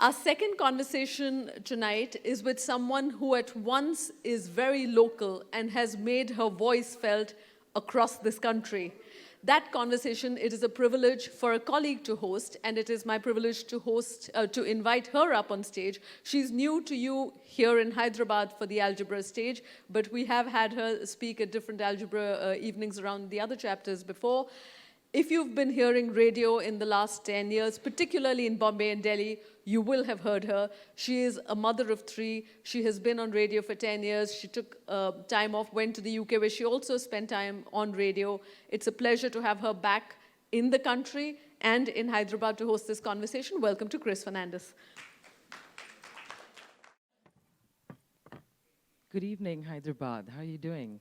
Our second conversation tonight is with someone who at once is very local and has made her voice felt across this country. That conversation, it is a privilege for a colleague to host, and it is my privilege to invite her up on stage. She's new to you here in Hyderabad for the algebra stage, but we have had her speak at different algebra evenings around the other chapters before. If you've been hearing radio in the last 10 years, particularly in Bombay and Delhi, you will have heard her. She is a mother of 3. She has been on radio for 10 years. She took time off, went to the UK, where she also spent time on radio. It's a pleasure to have her back in the country and in Hyderabad to host this conversation. Welcome to Chris Fernandez. Good evening, Hyderabad. How are you doing?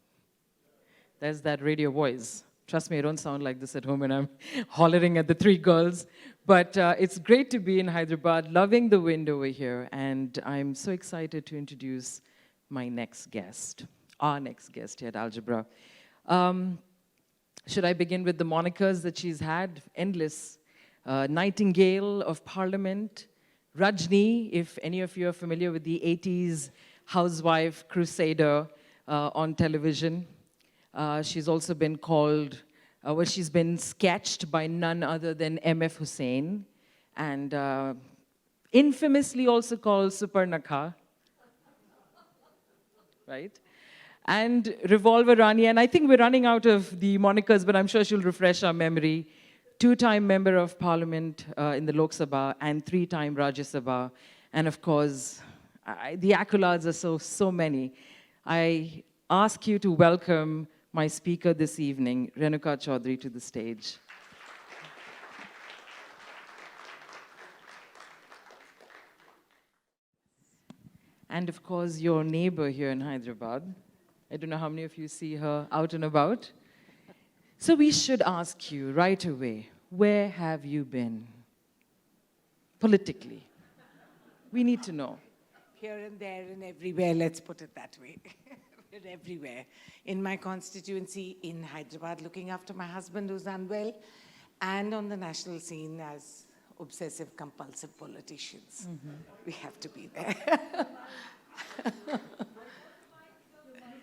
There's that radio voice. Trust me, I don't sound like this at home when I'm hollering at the 3 girls. But it's great to be in Hyderabad, loving the wind over here. And I'm so excited to introduce my next guest, our next guest here at Algebra. Should I begin with the monikers that she's had? Endless. Nightingale of Parliament. Rajni, if any of you are familiar with the 80s housewife crusader on television. She's also been called, she's been sketched by none other than M.F. Hussain, and infamously also called Suparnakha, right? And Revolver Rani, and I think we're running out of the monikers, but I'm sure she'll refresh our memory. 2-time member of Parliament in the Lok Sabha and 3-time Rajya Sabha, and of course, the accolades are so many. I ask you to welcome my speaker this evening, Renuka Chaudhary, to the stage. And of course, your neighbor here in Hyderabad. I don't know how many of you see her out and about. So we should ask you right away, where have you been? Politically. We need to know. Here and there and everywhere, let's put it that way. We're everywhere. In my constituency in Hyderabad, looking after my husband who's unwell, and on the national scene as obsessive compulsive politicians. We have to be there.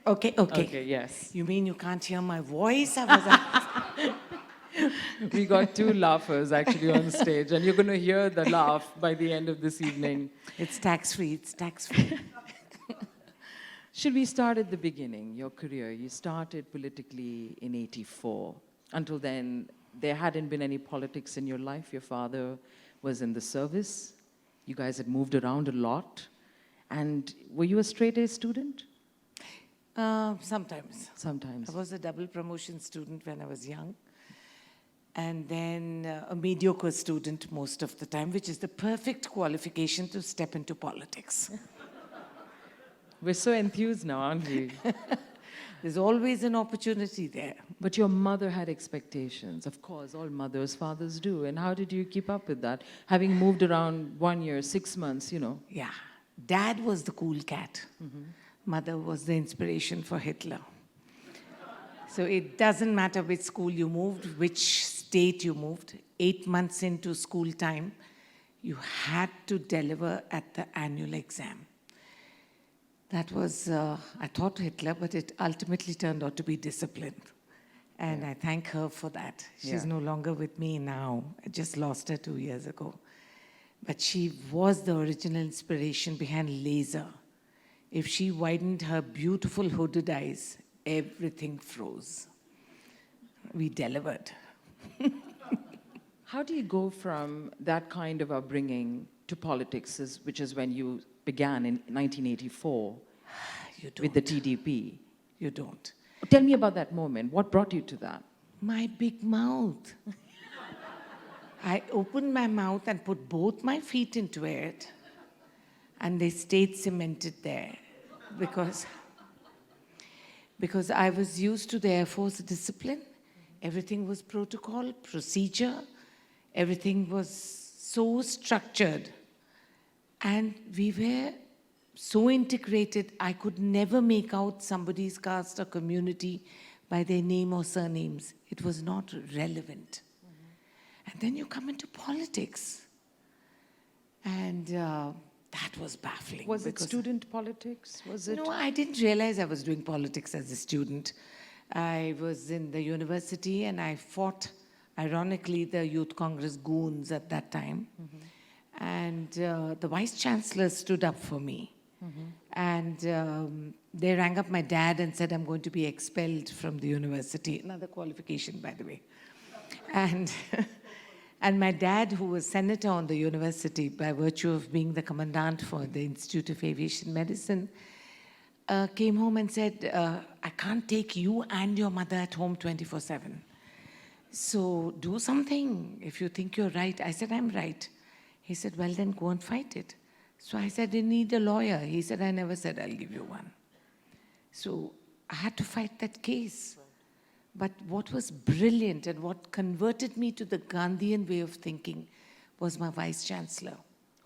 Okay, yes. You mean you can't hear my voice? I was We got 2 laughers actually on stage, and you're going to hear the laugh by the end of this evening. It's tax-free, it's tax-free. Should we start at the beginning, your career? You started politically in '84. Until then, there hadn't been any politics in your life. Your father was in the service. You guys had moved around a lot. And were you a straight-A student? Sometimes. Sometimes. I was a double promotion student when I was young. And then a mediocre student most of the time, which is the perfect qualification to step into politics. We're so enthused now, aren't we? There's always an opportunity there. But your mother had expectations. Of course, all mothers, fathers do. And how did you keep up with that? Having moved around 1 year, 6 months, you know. Yeah. Dad was the cool cat. Mother was the inspiration for Hitler. So it doesn't matter which school you moved, which state you moved. 8 months into school time, you had to deliver at the annual exam. That was, I thought Hitler, but it ultimately turned out to be discipline. And I thank her for that. She's no longer with me now. I just lost her 2 years ago. But she was the original inspiration behind laser. If she widened her beautiful hooded eyes, everything froze. We delivered. How do you go from that kind of upbringing to politics, which is when you began in 1984 with the TDP? You don't. Tell me about that moment. What brought you to that? My big mouth. I opened my mouth and put both my feet into it, and they stayed cemented there because I was used to the Air Force discipline. Everything was protocol, procedure. Everything was so structured. And we were so integrated, I could never make out somebody's caste or community by their name or surnames. It was not relevant. And then you come into politics. And that was baffling. Was it because- student politics? Was it? No, I didn't realize I was doing politics as a student. I was in the university and I fought, ironically, the Youth Congress goons at that time. And the vice chancellor stood up for me. And they rang up my dad and said, I'm going to be expelled from the university. Another qualification, by the way. And, and my dad, who was senator on the university by virtue of being the commandant for the Institute of Aviation Medicine, came home and said, I can't take you and your mother at home 24/7. So do something if you think you're right. I said, I'm right. He said, well, then go and fight it. So I said, you need a lawyer. He said, I never said I'll give you one. So I had to fight that case. But what was brilliant and what converted me to the Gandhian way of thinking was my vice chancellor,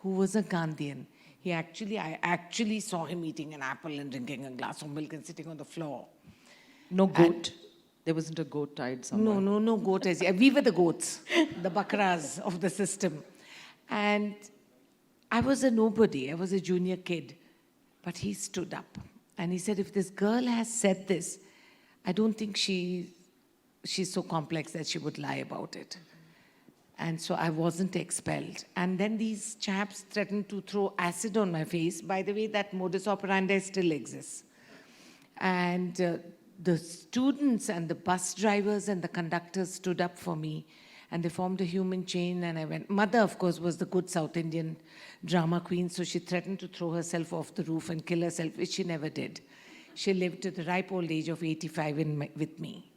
who was a Gandhian. I actually saw him eating an apple and drinking a glass of milk and sitting on the floor. No goat. There wasn't a goat tied somewhere. No goat. We were the goats, the bakras of the system. And I was a nobody. I was a junior kid. But he stood up and he said, if this girl has said this, I don't think she's so complex that she would lie about it. And so I wasn't expelled. And then these chaps threatened to throw acid on my face. By the way, that modus operandi still exists. And the students and the bus drivers and the conductors stood up for me. And they formed a human chain, and I went. Mother, of course, was the good South Indian drama queen, so she threatened to throw herself off the roof and kill herself, which she never did. She lived to the ripe old age of 85 with me.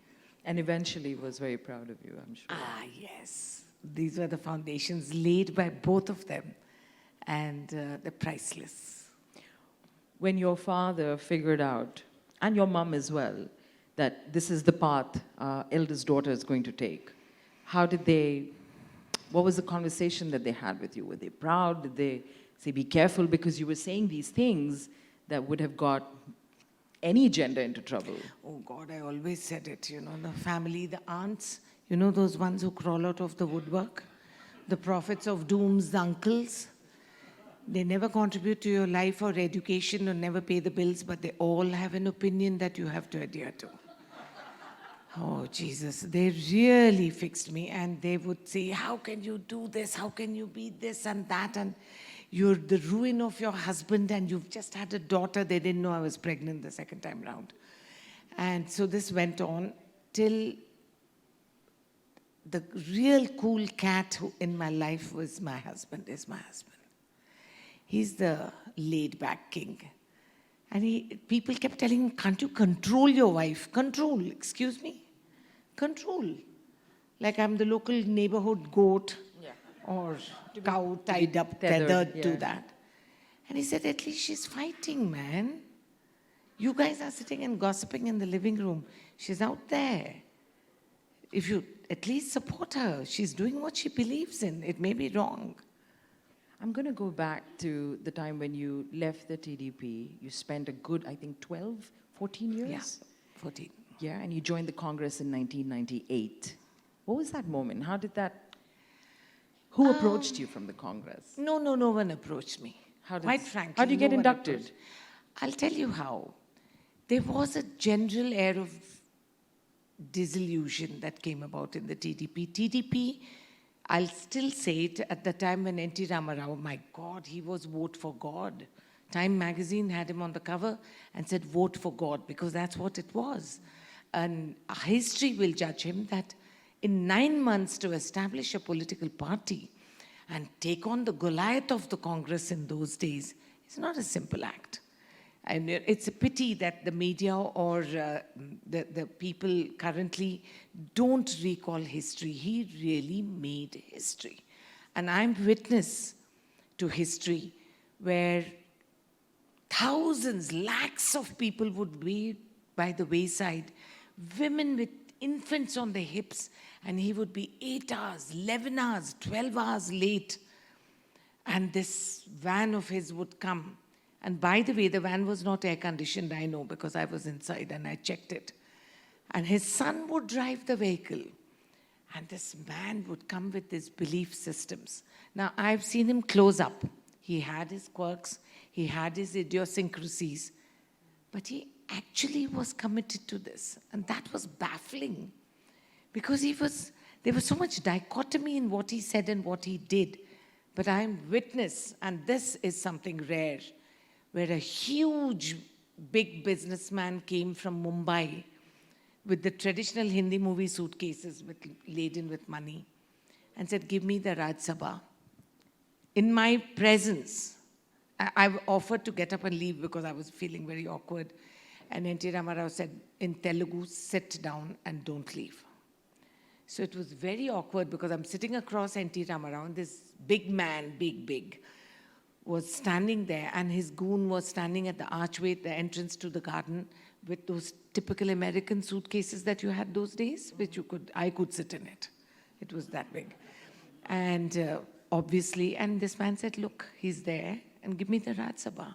And eventually was very proud of you, I'm sure. Ah, yes. These were the foundations laid by both of them, and they're priceless. When your father figured out, and your mum as well, that this is the path our eldest daughter is going to take, what was the conversation that they had with you? Were they proud? Did they say, be careful, because you were saying these things that would have got any gender into trouble? Oh God, I always said it, the family, the aunts, those ones who crawl out of the woodwork, the prophets of dooms, the uncles. They never contribute to your life or education or never pay the bills, but they all have an opinion that you have to adhere to. Oh, Jesus, they really fixed me. And they would say, how can you do this? How can you be this and that? And you're the ruin of your husband and you've just had a daughter. They didn't know I was pregnant the second time round. And so this went on till the real cool cat in my life is my husband. He's the laid-back king. And people kept telling him, can't you control your wife? Control, excuse me? Control. Like I'm the local neighborhood goat or cow tied up, tethered to that. And he said, at least she's fighting, man. You guys are sitting and gossiping in the living room. She's out there. If you at least support her, she's doing what she believes in. It may be wrong. I'm going to go back to the time when you left the TDP. You spent a good, I think, 12, 14 years? Yeah, 14. Yeah, and you joined the Congress in 1998. What was that moment? How did that... Who approached you from the Congress? No one approached me. Quite frankly, how did you get no one inducted? approached. I'll tell you how. There was a general air of disillusion that came about in the TDP. TDP, I'll still say it, at the time when N.T. Ramarao, my God, he was vote for God. Time magazine had him on the cover and said, vote for God, because that's what it was. And history will judge him that in 9 months to establish a political party and take on the Goliath of the Congress in those days is not a simple act. And it's a pity that the media or the people currently don't recall history. He really made history. And I'm witness to history where thousands, lakhs of people would be by the wayside, women with infants on their hips, and he would be 8 hours, 11 hours, 12 hours late. And this van of his would come. And by the way, the van was not air-conditioned, I know, because I was inside and I checked it. And his son would drive the vehicle. And this man would come with his belief systems. Now, I've seen him close up. He had his quirks, he had his idiosyncrasies, but he actually was committed to this. And that was baffling because there was so much dichotomy in what he said and what he did. But I'm witness, and this is something rare, where a huge, big businessman came from Mumbai with the traditional Hindi movie suitcases laden with money and said, give me the Raj Sabha. In my presence, I offered to get up and leave because I was feeling very awkward. And N.T. Ramarao said, in Telugu, sit down and don't leave. So it was very awkward because I'm sitting across N.T. Ramarao and this big man, big, was standing there and his goon was standing at the archway at the entrance to the garden with those typical American suitcases that you had those days, which I could sit in it. It was that big. And obviously, and this man said, look, he's there and give me the Raj Sabha.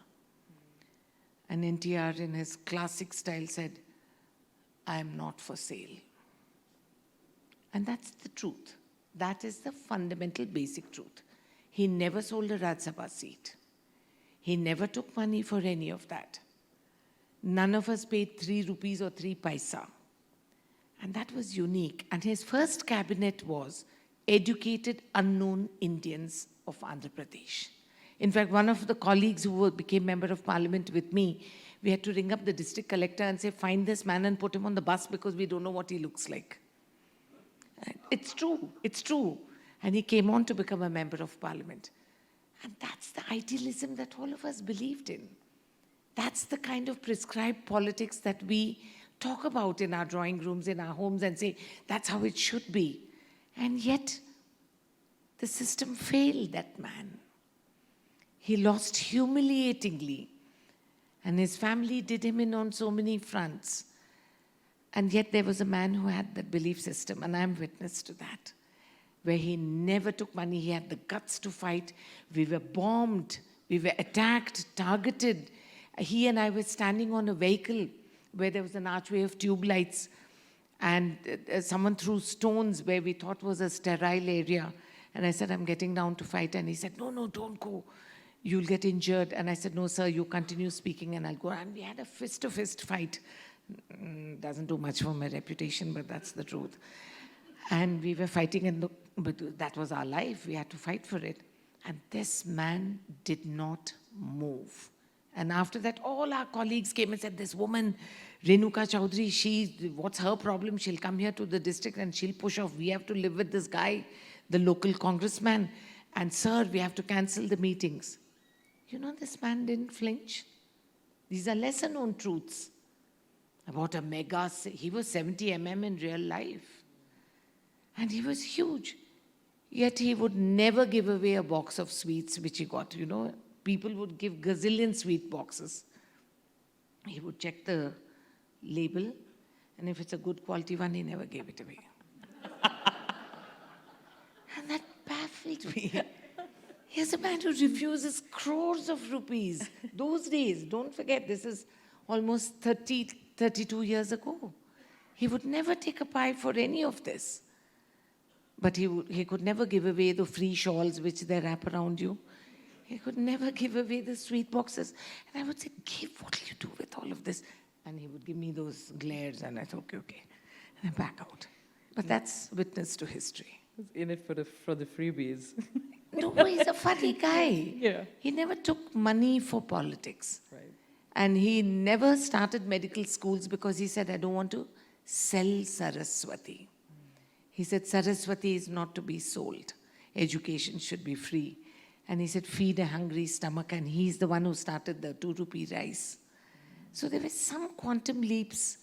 And NTR in his classic style said, I am not for sale. And that's the truth. That is the fundamental basic truth. He never sold a Raj Sabha seat. He never took money for any of that. None of us paid 3 rupees or 3 paisa. And that was unique. And his first cabinet was educated, unknown Indians of Andhra Pradesh. In fact, one of the colleagues who became member of parliament with me, we had to ring up the district collector and say, find this man and put him on the bus because we don't know what he looks like. It's true. And he came on to become a member of parliament. And that's the idealism that all of us believed in. That's the kind of prescribed politics that we talk about in our drawing rooms, in our homes, and say, that's how it should be. And yet, the system failed that man. He lost humiliatingly. And his family did him in on so many fronts. And yet there was a man who had that belief system, and I'm witness to that, where he never took money. He had the guts to fight. We were bombed. We were attacked, targeted. He and I were standing on a vehicle where there was an archway of tube lights, and someone threw stones where we thought was a sterile area. And I said, I'm getting down to fight. And he said, no, don't go. You'll get injured. And I said, no, sir, you continue speaking and I'll go. And we had a fist-to-fist fight. Doesn't do much for my reputation, but that's the truth. And we were fighting, but that was our life. We had to fight for it. And this man did not move. And after that, all our colleagues came and said, this woman, Renuka Chaudhary, what's her problem? She'll come here to the district and she'll push off. We have to live with this guy, the local congressman. And sir, we have to cancel the meetings. You know, this man didn't flinch. These are lesser known truths about a mega, he was 70 mm in real life. And he was huge. Yet he would never give away a box of sweets, which he got, you know. People would give gazillion sweet boxes. He would check the label, and if it's a good quality one, he never gave it away. And that baffled me. Here's a man who refuses crores of rupees. Those days, don't forget, this is almost 32 years ago. He would never take a pie for any of this. But he could never give away the free shawls which they wrap around you. He could never give away the sweet boxes. And I would say, give, what will you do with all of this? And he would give me those glares, and I thought, okay. And I back out. But that's witness to history. In it for the freebies. No, he's a funny guy. Yeah. He never took money for politics. Right. And he never started medical schools because he said, I don't want to sell Saraswati. He said, Saraswati is not to be sold. Education should be free. And he said, feed a hungry stomach. And he's the one who started the 2 rupee rice. So there were some quantum leaps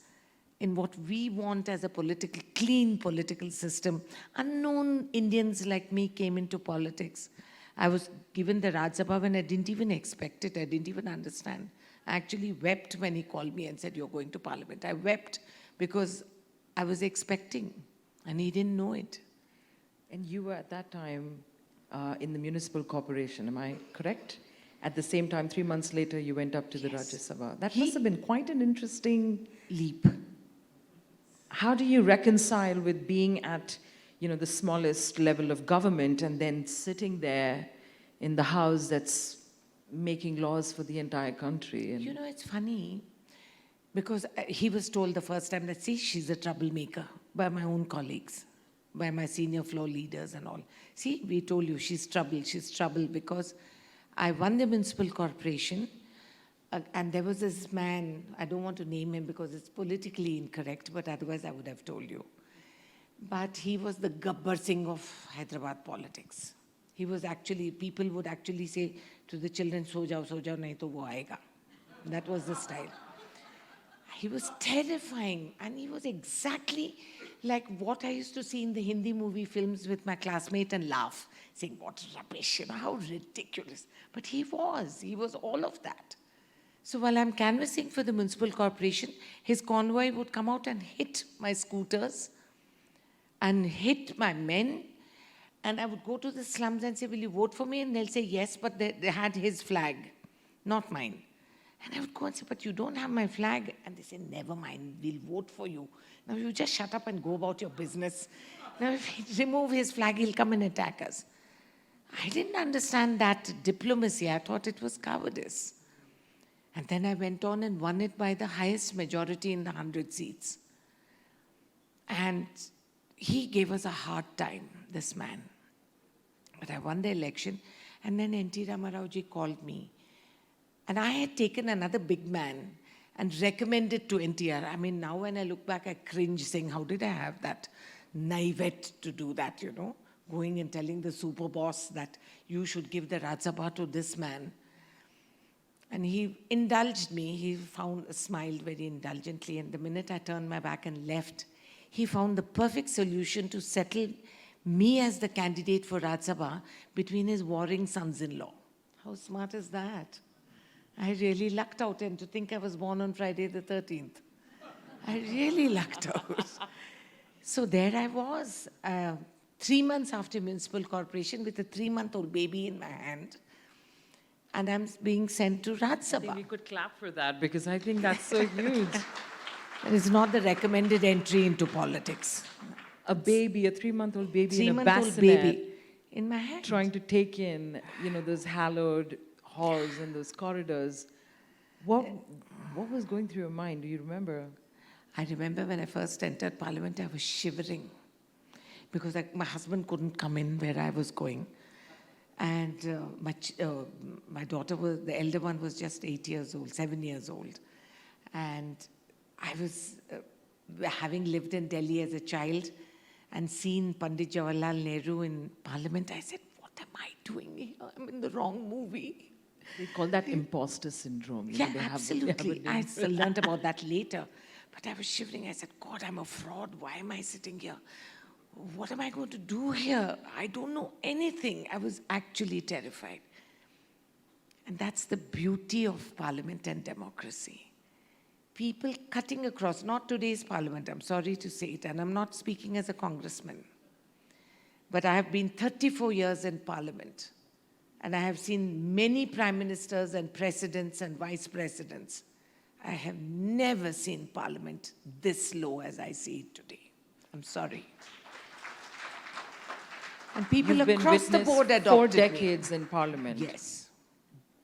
in what we want as a clean political system. Unknown Indians like me came into politics. I was given the Raj Sabha when I didn't even expect it. I didn't even understand. I actually wept when he called me and said, you're going to parliament. I wept because I was expecting, and he didn't know it. And you were at that time in the municipal corporation, am I correct? At the same time, 3 months later, you went up to the Rajya Sabha. That must have been quite an interesting leap. How do you reconcile with being at, the smallest level of government and then sitting there in the house that's making laws for the entire country. And You know, it's funny because he was told the first time that, see, she's a troublemaker by my own colleagues, by my senior floor leaders and all. See, we told you she's trouble because I won the municipal corporation and there was this man, I don't want to name him because it's politically incorrect, but otherwise I would have told you. But he was the Gabbar Singh of Hyderabad politics. He was actually, people would actually say to the children, so jao, nahi to wo aayega. That was the style. He was terrifying, and he was exactly like what I used to see in the Hindi movie films with my classmate and laugh, saying, what rubbish, how ridiculous. But he was all of that. So while I'm canvassing for the municipal corporation, his convoy would come out and hit my scooters and hit my men. And I would go to the slums and say, will you vote for me? And they'll say, yes, but they had his flag, not mine. And I would go and say, but you don't have my flag. And they say, never mind, we'll vote for you. Now you just shut up and go about your business. Now if he remove his flag, he'll come and attack us. I didn't understand that diplomacy. I thought it was cowardice. And then I went on and won it by the highest majority in the 100 seats. And he gave us a hard time, this man. But I won the election, and then N.T. Ramarao ji called me. And I had taken another big man and recommended to NTR. I mean, now when I look back, I cringe saying, how did I have that naivete to do that, Going and telling the super boss that you should give the Rajya Sabha to this man. And he indulged me. He smiled very indulgently. And the minute I turned my back and left, he found the perfect solution to settle me as the candidate for Rajya Sabha between his warring sons-in-law. How smart is that? I really lucked out, and to think I was born on Friday the 13th. I really lucked out. So there I was, 3 months after municipal corporation with a 3-month-old baby in my hand. And I'm being sent to Rajya I think Sabha. we could clap for that because I think that's so huge. It is not the recommended entry into politics. A baby, a 3-month-old baby in a 3-month-old bassinet, baby in my hand. trying to take in, those hallowed halls and those corridors. What was going through your mind? Do you remember? I remember when I first entered Parliament, I was shivering because my husband couldn't come in where I was going. And my daughter, the elder one, was just 7 years old. And I was, having lived in Delhi as a child and seen Pandit Jawaharlal Nehru in Parliament, I said, what am I doing here? I'm in the wrong movie. They call that imposter syndrome. Yeah, They have absolutely. a I name. learned about that later. But I was shivering. I said, God, I'm a fraud. Why am I sitting here? What am I going to do here? I don't know anything. I was actually terrified. And that's the beauty of Parliament and democracy. People cutting across, not today's Parliament, I'm sorry to say it, and I'm not speaking as a congressman. But I have been 34 years in Parliament. And I have seen many prime ministers and presidents and vice presidents. I have never seen Parliament this low as I see it today. I'm sorry. And people You've been across the witness board 4 adopted me. decades in Parliament. Yes,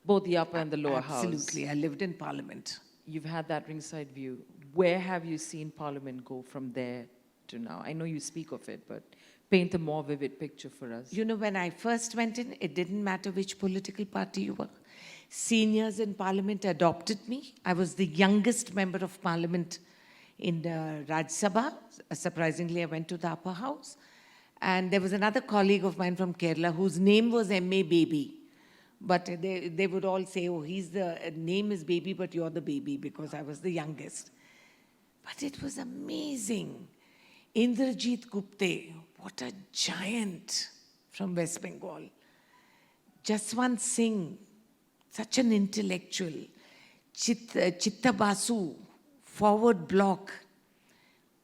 Both the upper and the lower house. absolutely. I lived in Parliament. You've had that ringside view. Where have you seen Parliament go from there to now? I know you speak of it, but paint a more vivid picture for us. You know, when I first went in, it didn't matter which political party you were. Seniors in Parliament adopted me. I was the youngest member of Parliament in the Rajya Sabha. Surprisingly, I went to the upper house. And there was another colleague of mine from Kerala whose name was M.A. Baby. But they would all say, oh, name is Baby, but you're the baby, because I was the youngest. But it was amazing. Indrajit Gupte, what a giant from West Bengal. Jaswant Singh, such an intellectual. Chitta Basu, forward bloc.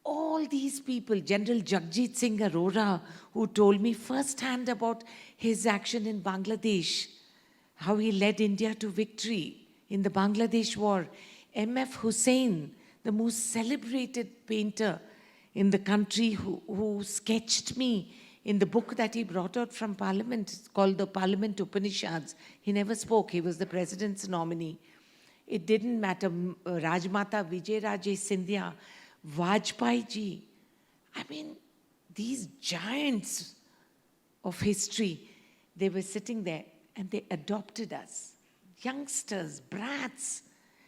All these people, General Jagjit Singh Arora, who told me firsthand about his action in Bangladesh, how he led India to victory in the Bangladesh war. M.F. Hussain, the most celebrated painter in the country who sketched me In the book that he brought out from Parliament, it's called the Parliament Upanishads, he never spoke. He was the president's nominee. It didn't matter. Rajmata Vijay Raje Scindia, Vajpayee ji. I mean, these giants of history, they were sitting there and they adopted us. Youngsters, brats,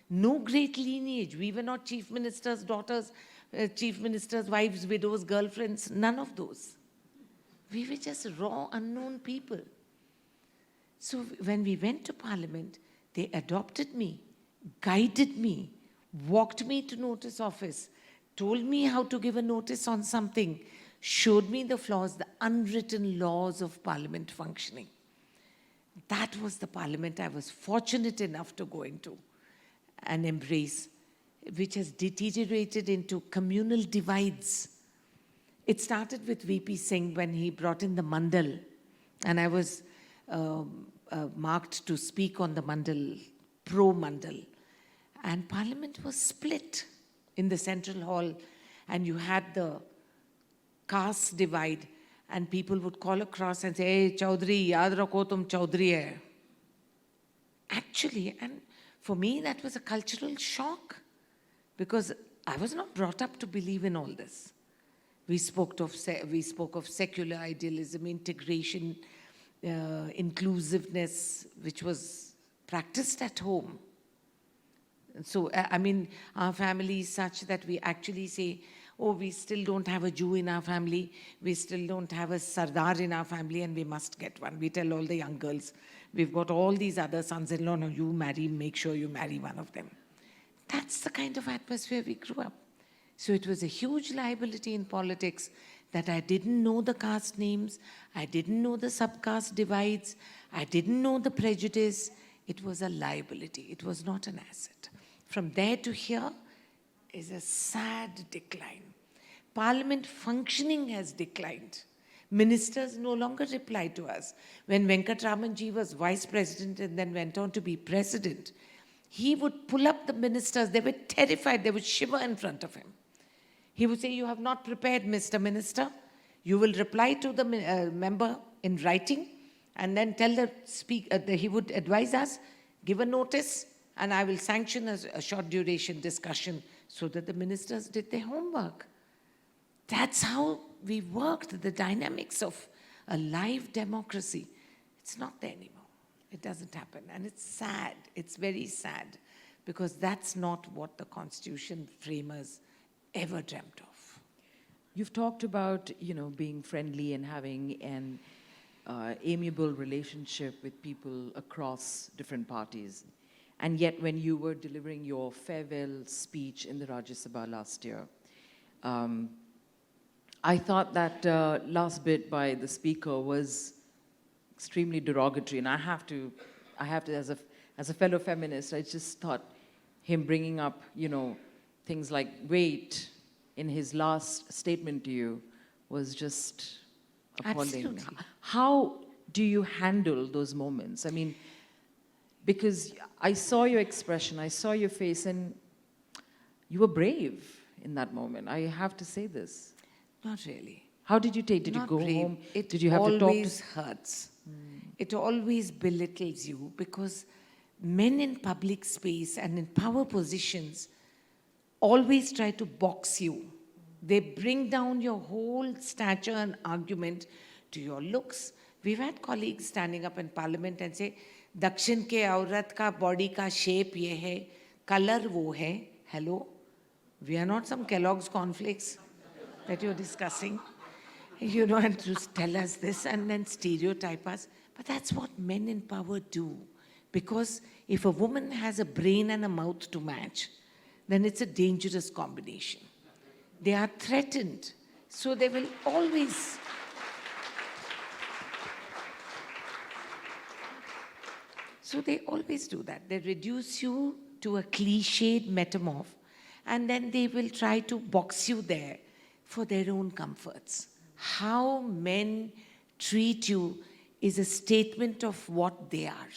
no great lineage. We were not chief ministers' daughters, chief ministers' wives, widows, girlfriends, none of those. We were just raw, unknown people. So when we went to Parliament, they adopted me, guided me, walked me to notice office, told me how to give a notice on something, showed me the flaws, the unwritten laws of Parliament functioning. That was the Parliament I was fortunate enough to go into and embrace, which has deteriorated into communal divides. It started with VP Singh when he brought in the Mandal, and I was marked to speak on the Mandal, pro-Mandal. And Parliament was split in the Central Hall, and you had the caste divide, and people would call across and say, "Hey, Chaudhary, yaad rakho tum Chaudhary hai." Actually, and for me, that was a cultural shock, because I was not brought up to believe in all this. We spoke of secular idealism, integration, inclusiveness, which was practiced at home. So, I mean, our family is such that we actually say, oh, we still don't have a Jew in our family, we still don't have a Sardar in our family, and we must get one. We tell all the young girls, we've got all these other sons-in-law, no, you marry, make sure you marry one of them. That's the kind of atmosphere we grew up. So it was a huge liability in politics that I didn't know the caste names, I didn't know the subcaste divides, I didn't know the prejudice. It was a liability, it was not an asset. From there to here is a sad decline. Parliament functioning has declined. Ministers no longer reply to us. When Venkatramanji was vice president and then went on to be president, he would pull up the ministers. They were terrified. They would shiver in front of him. He would say, "You have not prepared, Mr. Minister. You will reply to the member in writing and then tell the speaker." He would advise us, give a notice, and I will sanction a short duration discussion so that the ministers did their homework. That's how we worked, the dynamics of a live democracy. It's not there anymore. It doesn't happen. And it's sad. It's very sad, because that's not what the Constitution framers ever dreamt of. You've talked about, being friendly and having an amiable relationship with people across different parties. And yet, when you were delivering your farewell speech in the Rajya Sabha last year, I thought that last bit by the speaker was extremely derogatory, and I have to, as a fellow feminist, I just thought him bringing up, things like weight in his last statement to you was just appalling. Absolutely. How do you handle those moments? I mean, because I saw your expression, I saw your face, and you were brave in that moment. I have to say this. Not really. How did you take? Did Not you go brave. home? It Did you have to talk to? always hurts. It always belittles you, because men in public space and in power positions always try to box you. They bring down your whole stature and argument to your looks. We've had colleagues standing up in Parliament and say, "Dakshin ke aurat ka body ka shape ye hai, color wo hai." Hello? We are not some Kellogg's cornflakes that you're discussing. And just tell us this and then stereotype us. But that's what men in power do. Because if a woman has a brain and a mouth to match, then it's a dangerous combination. They are threatened. So they will always... So they always do that. They reduce you to a cliched metamorph, and then they will try to box you there for their own comforts. How men treat you is a statement of what they are.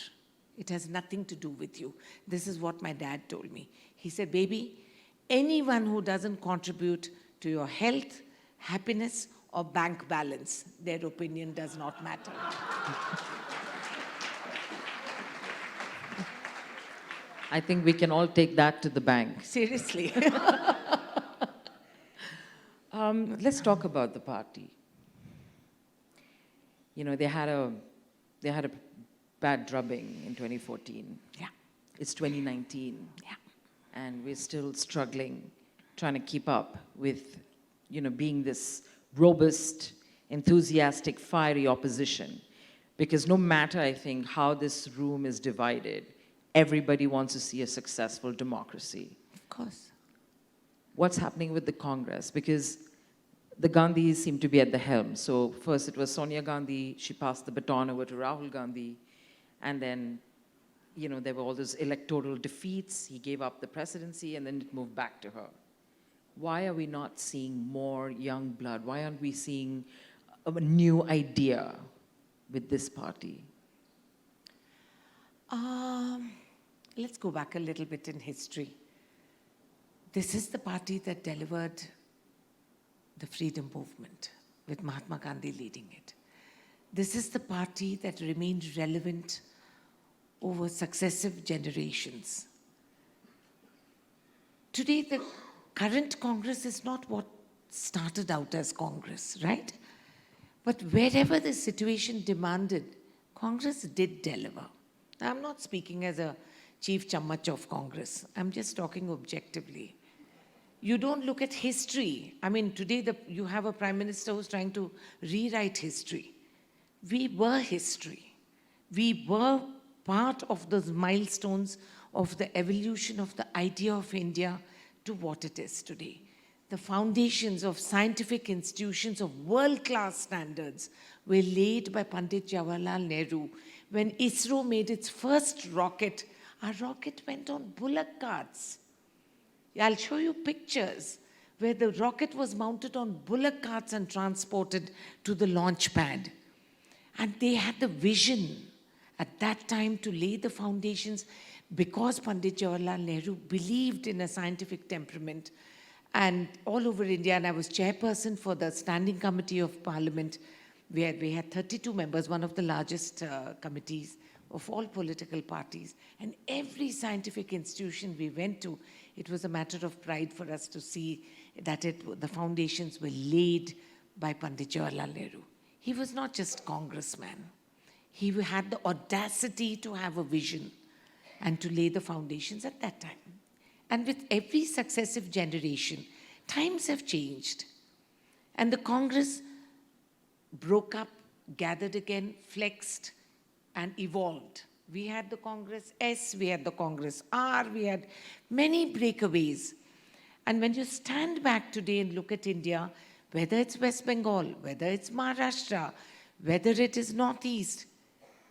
It has nothing to do with you. This is what my dad told me. He said, "Baby, anyone who doesn't contribute to your health, happiness, or bank balance. Their opinion does not matter. I think we can all take that to the bank. Seriously. Let's talk about the party. You know, they had a bad drubbing in 2014. Yeah. It's 2019. Yeah. And we're still struggling, trying to keep up with, you know, being this robust, enthusiastic, fiery opposition. Because no matter, I think, how this room is divided, everybody wants to see a successful democracy. Of course. What's happening with the Congress? Because the Gandhis seem to be at the helm. So first it was Sonia Gandhi, she passed the baton over to Rahul Gandhi, and then, you know, there were all those electoral defeats, he gave up the presidency, and then it moved back to her. Why are we not seeing more young blood? Why aren't we seeing a new idea with this party? Let's go back a little bit in history. This is the party that delivered the freedom movement, with Mahatma Gandhi leading it. This is the party that remained relevant over successive generations. Today, the current Congress is not what started out as Congress, right? But wherever the situation demanded, Congress did deliver. I'm not speaking as a chief chammach of Congress. I'm just talking objectively. You don't look at history. I mean, today you have a prime minister who's trying to rewrite history. We were history. We were part of those milestones of the evolution of the idea of India to what it is today. The foundations of scientific institutions of world-class standards were laid by Pandit Jawaharlal Nehru. When ISRO made its first rocket, our rocket went on bullock carts. I'll show you pictures where the rocket was mounted on bullock carts and transported to the launch pad. And they had the vision at that time to lay the foundations because Pandit Jawaharlal Nehru believed in a scientific temperament. And all over India, and I was chairperson for the Standing Committee of Parliament, where we had 32 members, one of the largest committees of all political parties. And every scientific institution we went to, it was a matter of pride for us to see that the foundations were laid by Pandit Jawaharlal Nehru. He was not just congressman. He had the audacity to have a vision and to lay the foundations at that time. And with every successive generation, times have changed. And the Congress broke up, gathered again, flexed, and evolved. We had the Congress S, we had the Congress R, we had many breakaways. And when you stand back today and look at India, whether it's West Bengal, whether it's Maharashtra, whether it is Northeast,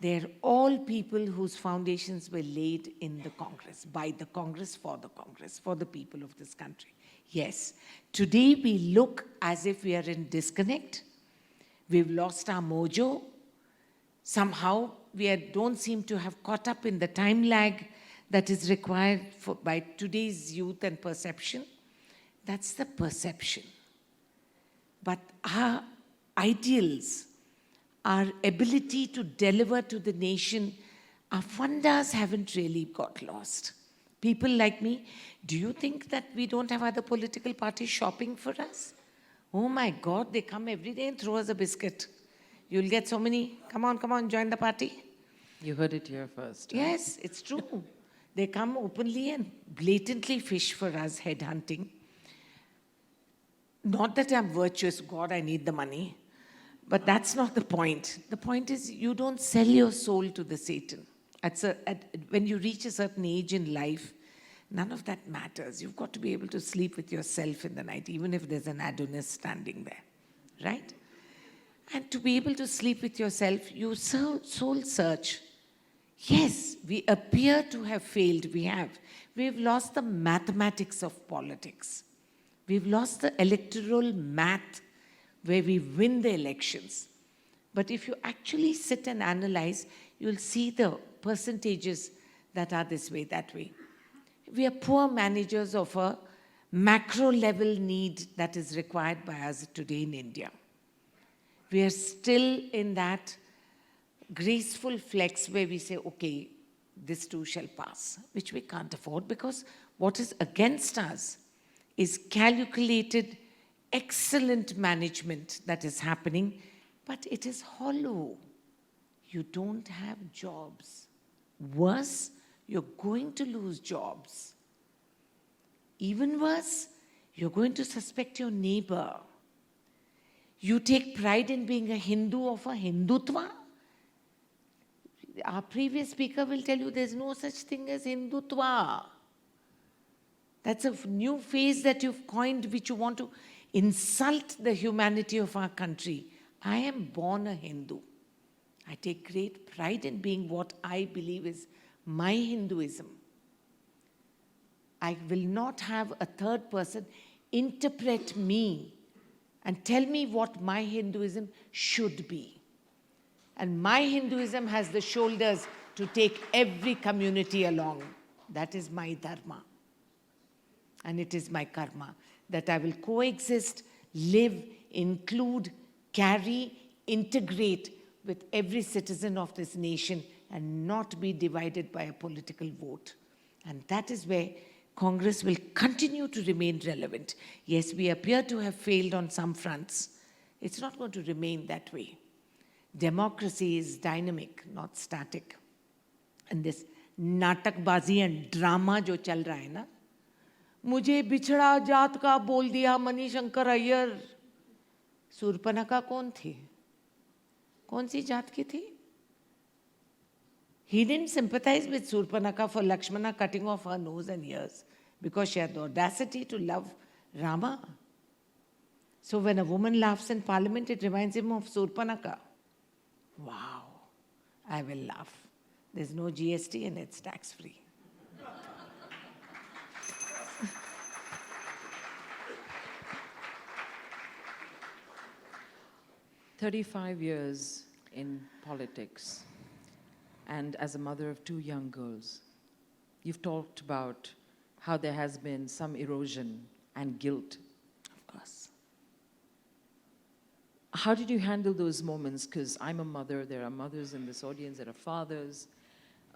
they're all people whose foundations were laid in the Congress, by the Congress, for the people of this country. Yes, today we look as if we are in disconnect. We've lost our mojo. Somehow we don't seem to have caught up in the time lag that is required by today's youth and perception. That's the perception. But our ideals, our ability to deliver to the nation, our fundas haven't really got lost. People like me, do you think that we don't have other political parties shopping for us? Oh my God, they come every day and throw us a biscuit. You'll get so many, come on, join the party. You heard it here first. Right? Yes, it's true. They come openly and blatantly fish for us, headhunting. Not that I'm virtuous, God, I need the money. But that's not the point. The point is you don't sell your soul to the Satan. When you reach a certain age in life, none of that matters. You've got to be able to sleep with yourself in the night, even if there's an Adonis standing there, right? And to be able to sleep with yourself, you soul search. Yes, we appear to have failed. We have. We've lost the mathematics of politics. We've lost the electoral math where we win the elections. But if you actually sit and analyze, you'll see the percentages that are this way, that way. We are poor managers of a macro level need that is required by us today in India. we are still in that graceful flex where we say, okay, this too shall pass, which we can't afford because what is against us is calculated, excellent management that is happening, but it is hollow. You don't have jobs. Worse, you're going to lose jobs. Even worse, you're going to suspect your neighbor. You take pride in being a Hindu of a Hindutva. Our previous speaker will tell you there's no such thing as Hindutva. That's a new phase that you've coined, which you want to insult the humanity of our country. I am born a Hindu. I take great pride in being what I believe is my Hinduism. I will not have a third person interpret me and tell me what my Hinduism should be. And my Hinduism has the shoulders to take every community along. That is my dharma. And it is my karma that I will coexist, live, include, carry, integrate with every citizen of this nation and not be divided by a political vote. And that is where Congress will continue to remain relevant. Yes, we appear to have failed on some fronts. It's not going to remain that way. Democracy is dynamic, not static. And this natakbazi and drama jo chal raha hai na, मुझे बिछड़ा जात का बोल दिया मणिशंकर अय्यर. शूर्पणखा कौन थी? कौन सी जात की थी? He didn't sympathize with Surpanakha for Lakshmana cutting off her nose and ears because she had the audacity to love Rama. So when a woman laughs in parliament, it reminds him of Surpanakha. Wow, I will laugh. There's no GST and it's tax-free. "35 years in politics, and as a mother of 2 young girls, you've talked about how there has been some erosion and guilt. Of course. How did you handle those moments? Because I'm a mother, there are mothers in this audience, there are fathers,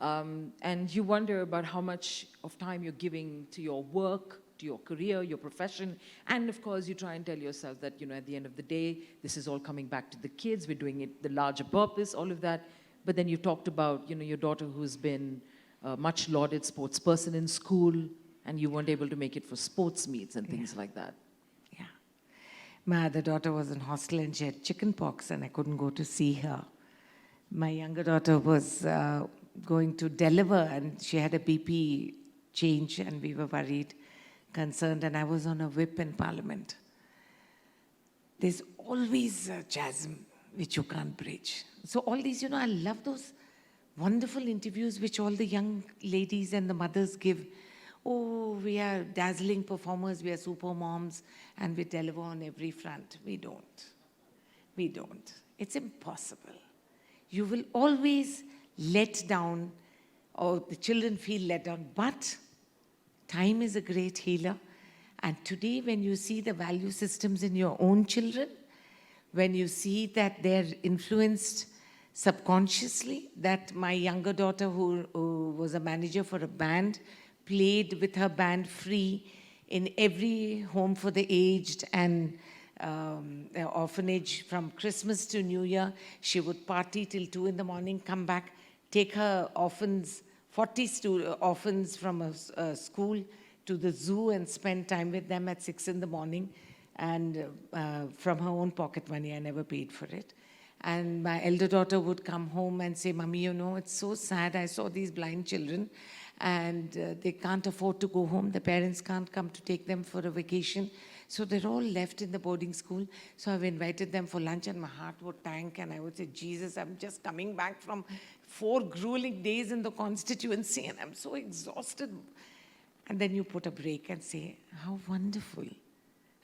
and you wonder about how much of time you're giving to your work, to your career, your profession, and of course you try and tell yourself that, at the end of the day, this is all coming back to the kids, we're doing it the larger purpose, all of that. But then you talked about, your daughter who's been a much lauded sports person in school, and you weren't able to make it for sports meets and things like that. Yeah. My other daughter was in hostel and she had chicken pox and I couldn't go to see her. My younger daughter was going to deliver and she had a BP change and we were worried, concerned, and I was on a whip in Parliament. There's always a chasm which you can't bridge. So all these, I love those wonderful interviews which all the young ladies and the mothers give. Oh, we are dazzling performers, we are super moms, and we deliver on every front. We don't. We don't. It's impossible. You will always let down, or the children feel let down, but time is a great healer. And today, when you see the value systems in your own children, when you see that they're influenced subconsciously, that my younger daughter, who was a manager for a band, played with her band free in every home for the aged and orphanage from Christmas to New Year. She would party till 2 in the morning, come back, take her orphans, 40 orphans from a school to the zoo and spend time with them at 6 in the morning. And from her own pocket money, I never paid for it. And my elder daughter would come home and say, Mummy, it's so sad. I saw these blind children and they can't afford to go home. The parents can't come to take them for a vacation. So they're all left in the boarding school. So I've invited them for lunch and my heart would tank and I would say, Jesus, I'm just coming back from 4 grueling days in the constituency and I'm so exhausted. And then you put a break and say, how wonderful.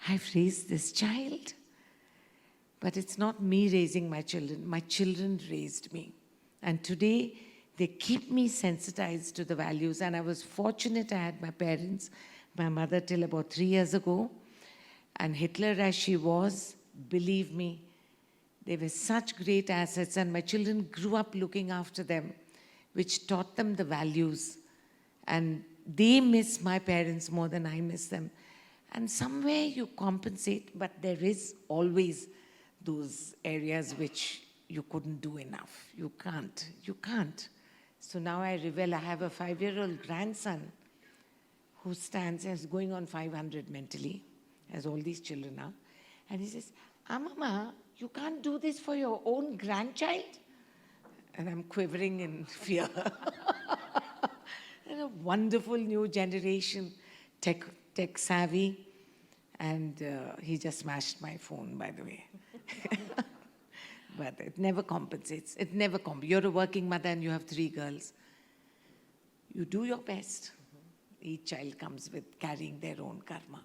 I've raised this child. But it's not me raising my children raised me. And today, they keep me sensitized to the values. And I was fortunate I had my parents, my mother till about 3 years ago. And Hitler as she was, believe me, They were such great assets, and my children grew up looking after them, which taught them the values. And they miss my parents more than I miss them. And somewhere you compensate, but there is always those areas which you couldn't do enough. You can't. So now I revel, I have a 5-year-old grandson who stands as going on 500 mentally, as all these children are. And he says, Mama, you can't do this for your own grandchild? And I'm quivering in fear. And a wonderful new generation, tech savvy. And he just smashed my phone, by the way. But it never compensates. You're a working mother and you have 3 girls. You do your best. Each child comes with carrying their own karma.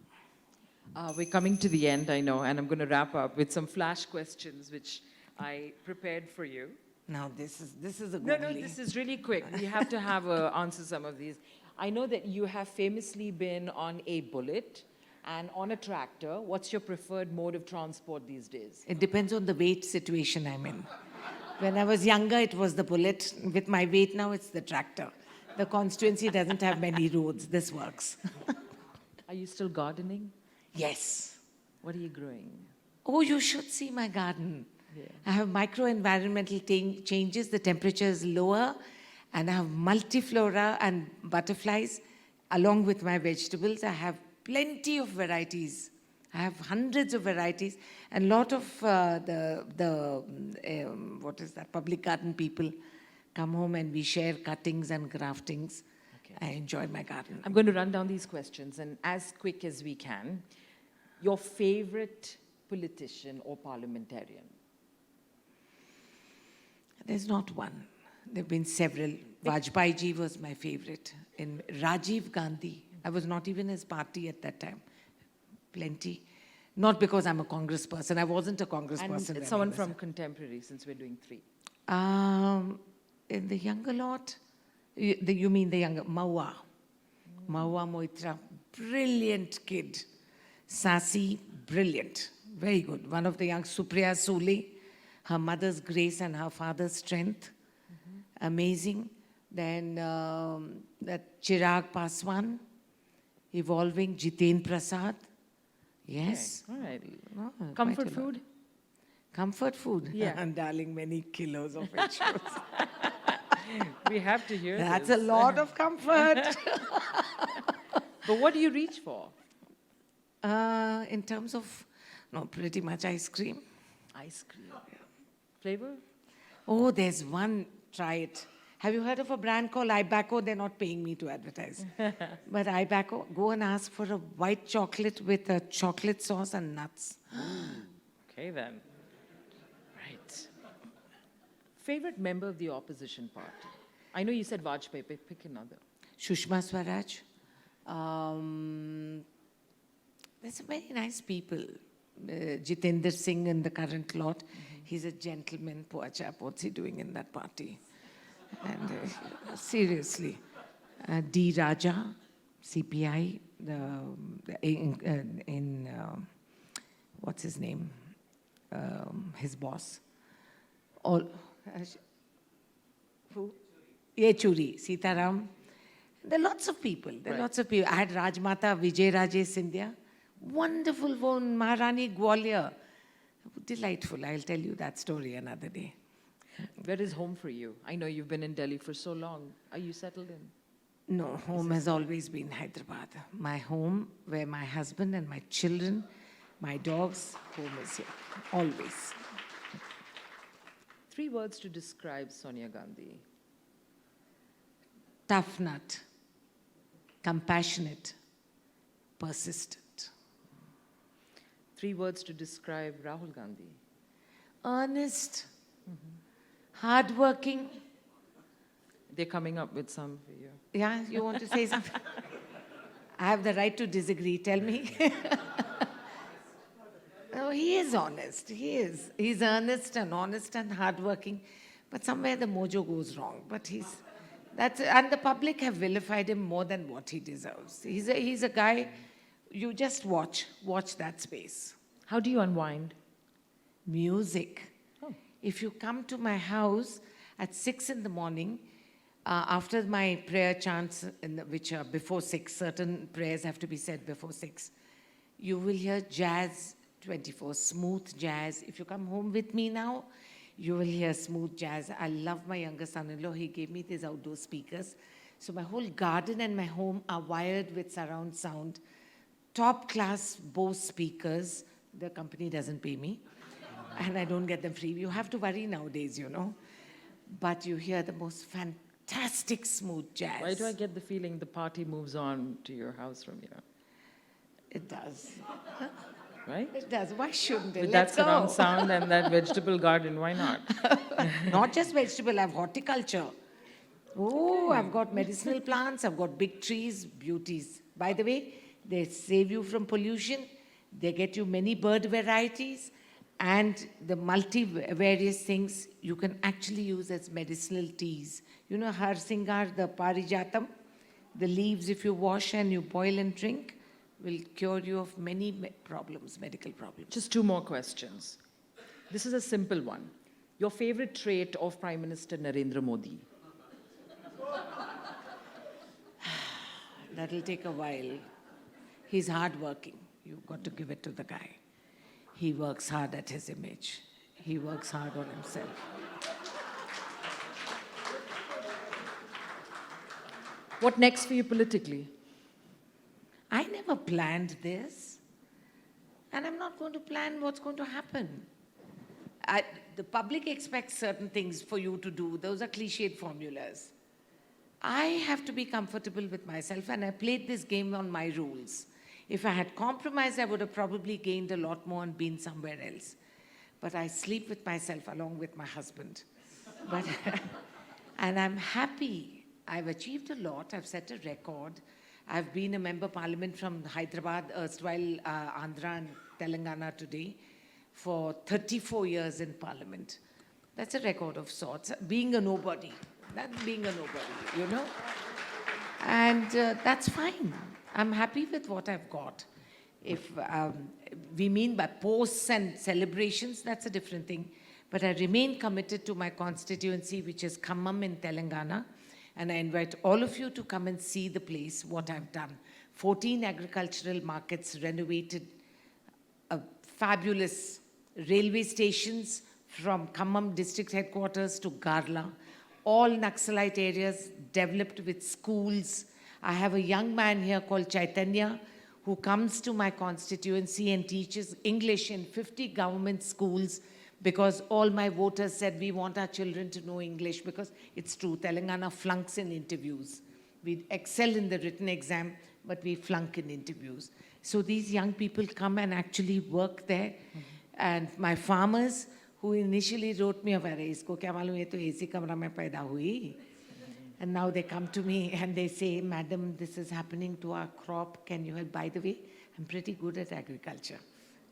We're coming to the end, I know, and I'm going to wrap up with some flash questions which I prepared for you. Now this is a No, googly. this is really quick. We have to have answer some of these. I know that you have famously been on a bullet and on a tractor. What's your preferred mode of transport these days? It depends on the weight situation I'm in. When I was younger, it was the bullet. With my weight now, it's the tractor. The constituency doesn't have many roads. This works. Are you still gardening? Yes. What are you growing? Oh, you should see my garden. Yeah. I have micro-environmental changes. The temperature is lower. And I have multiflora and butterflies. Along with my vegetables, I have plenty of varieties. I have hundreds of varieties. And a lot of public garden people come home and we share cuttings and graftings. Okay. I enjoy my garden. I'm going to run down these questions, and as quick as we can. Your favorite politician or parliamentarian? There's not one. There have been several. Vajpayee ji was my favorite. And Rajiv Gandhi. I was not even his party at that time. Plenty. Not because I'm a Congress person. I wasn't a Congress person. And when someone I was from contemporary, since we're doing 3. in the younger lot, you mean the younger, Maua. Maua Moitra, brilliant kid. Sassy, brilliant, very good. One of the young, Supriya Sule, her mother's grace and her father's strength, amazing. Then that Chirag Paswan, evolving, Jiten Prasad, yes. Okay. All right. Oh, quite Comfort a lot. food? Comfort food? Yeah. And darling, many kilos of it. We have to hear That's this. a lot of comfort. But what do you reach for? In terms of, no, pretty much ice cream. Ice cream. Flavor? Oh, there's one, try it. Have you heard of a brand called Ibaco? They're not paying me to advertise. But Ibaco, go and ask for a white chocolate with a chocolate sauce and nuts. Okay, then. Right. Favorite member of the opposition party? I know you said Vajpayee, pick another. Sushma Swaraj. There's some very nice people. Jitendra Singh in the current lot. He's a gentleman, poor chap. What's he doing in that party? And seriously. D. Raja, CPI, what's his name? His boss. Who? Yechuri, Sitaram. There are lots of people. There are lots of people. I had Rajmata Vijay Raje Scindia. Wonderful woman, Maharani Gwalior. Delightful. I'll tell you that story another day. Where is home for you? I know you've been in Delhi for so long. Are you settled in? No, home has always been Hyderabad. My home, where my husband and my children, my dogs, home is here. Always. 3 words to describe Sonia Gandhi. Tough nut, compassionate, persistent. 3 words to describe Rahul Gandhi. Earnest, hardworking. They're coming up with some for you. Yeah, you want to say something? I have the right to disagree. Tell me. Oh, he is honest. He is. He's earnest and honest and hardworking. But somewhere the mojo goes wrong. But and the public have vilified him more than what he deserves. He's a guy, you just watch that space. How do you unwind? Music. If you come to my house at 6 in the morning, after my prayer chants, which are before 6, certain prayers have to be said before 6, you will hear jazz 24, smooth jazz. If you come home with me now, you will hear smooth jazz. I love my younger son-in-law. He gave me these outdoor speakers. So my whole garden and my home are wired with surround sound. Top-class Bose speakers. The company doesn't pay me. And I don't get them free. You have to worry nowadays, you know. But you hear the most fantastic smooth jazz. Why do I get the feeling the party moves on to your house from here? It does. Right? It does. Why shouldn't it? With Let's that surround go. sound and that vegetable garden, why not? Not just vegetable, I have horticulture. Oh, I've got medicinal plants, I've got big trees, beauties. By the way, they save you from pollution, they get you many bird varieties, and the various things you can actually use as medicinal teas. You know, Harsingar, the parijatam, the leaves, if you wash and you boil and drink, will cure you of many problems, medical problems. Just 2 more questions. This is a simple one. Your favorite trait of Prime Minister Narendra Modi? That'll take a while. He's hardworking. You've got to give it to the guy. He works hard at his image. He works hard on himself. What next for you politically? I never planned this. And I'm not going to plan what's going to happen. The public expects certain things for you to do. Those are cliched formulas. I have to be comfortable with myself, and I played this game on my rules. If I had compromised, I would have probably gained a lot more and been somewhere else. But I sleep with myself along with my husband. But and I'm happy. I've achieved a lot. I've set a record. I've been a member of parliament from Hyderabad, erstwhile Andhra and Telangana today, for 34 years in parliament. That's a record of sorts. Being a nobody. That's being a nobody, you know? And that's fine. I'm happy with what I've got. If we mean by posts and celebrations, that's a different thing. But I remain committed to my constituency, which is Khammam in Telangana. And I invite all of you to come and see the place, what I've done. 14 agricultural markets renovated, fabulous railway stations from Khammam district headquarters to Garla. All Naxalite areas developed with schools. I have a young man here called Chaitanya who comes to my constituency and teaches English in 50 government schools because all my voters said we want our children to know English, because it's true, Telangana flunks in interviews. We excel in the written exam, but we flunk in interviews. So these young people come and actually work there. And my farmers, who initially wrote me, isko kya malum, ye to AC kamra mein paida hui. And now they come to me and they say, Madam, this is happening to our crop. Can you help? By the way, I'm pretty good at agriculture.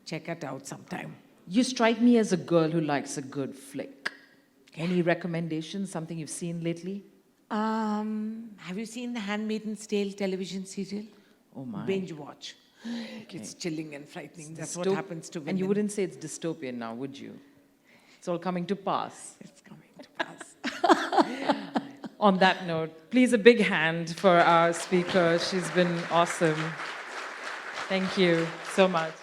Check it out sometime. You strike me as a girl who likes a good flick. Any recommendations, something you've seen lately? Have you seen the Handmaid's Tale television serial? Oh my. Binge watch. It's chilling and frightening. That's what happens to women. And you wouldn't say it's dystopian now, would you? It's all coming to pass. It's coming to pass. On that note, please a big hand for our speaker. She's been awesome. Thank you so much.